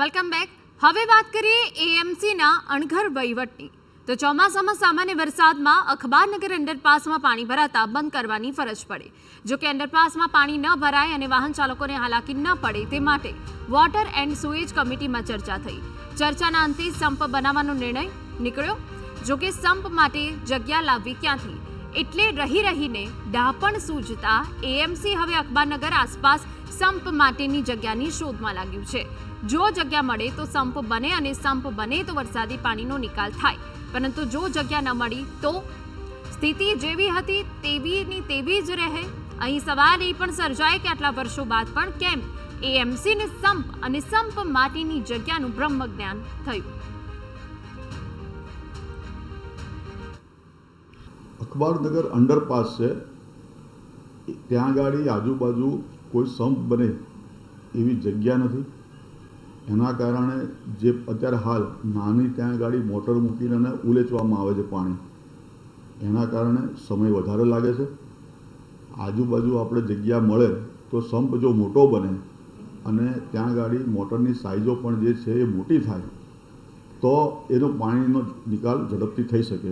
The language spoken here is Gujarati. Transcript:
Welcome back. હવે વાત કરીએ એએમસીના અણઘર વહીવટની. તો ચોમાસામાં સામાન્ય વરસાદમાં અખબારનગર અંડરપાસમાં પાણી ભરાતા બંધ કરવાની ફરજ પડે. જો કે અંડરપાસમાં પાણી ન ભરાય અને વાહન ચાલકોને હાલાકી ન પડે તે માટે વોટર એન્ડ સુએજ કમિટીમાં ચર્ચા થઈ. ચર્ચાના અંતે સંપ બનાવવાનો નિર્ણય નીકળ્યો. જો કે સંપ માટે જગ્યા લાવવી ક્યાંથી, એટલે રહીને ડાપણ સૂઝતા એએમસી હવે અખબારનગર આસપાસ સંપ માટેની જગ્યાની શોધમાં લાગ્યું છે. જો જગ્યા મળે તો સંપ બને અને સંપ બને તો વરસાદી પાણીનો નિકાલ થાય. પરંતુ જો જગ્યા ન મળી તો સ્થિતિ જેવી હતી તેવી જ રહે. અહીં સવાલ એ પણ સર્જાય કે આટલા વર્ષો બાદ પણ કેમ એએમસીને સંપ અને સંપ માટેની જગ્યાનું બ્રહ્મ જ્ઞાન થયું. અખબારનગર અંડરપાસ છે, ત્યાં ગાડી આજુબાજુ કોઈ સંપ બને એવી જગ્યા નથી. એના કારણે જે અત્યારે હાલ નાની ત્યાં ગાડી મોટર મૂકીને અને ઉલેચવામાં આવે છે પાણી, એના કારણે સમય વધારે લાગે છે. આજુબાજુ આપણે જગ્યા મળે તો સંપ જો મોટો બને અને ત્યાં ગાડી મોટરની સાઇઝો પણ જે છે એ મોટી થાય તો એનો પાણીનો નિકાલ ઝડપથી થઈ શકે.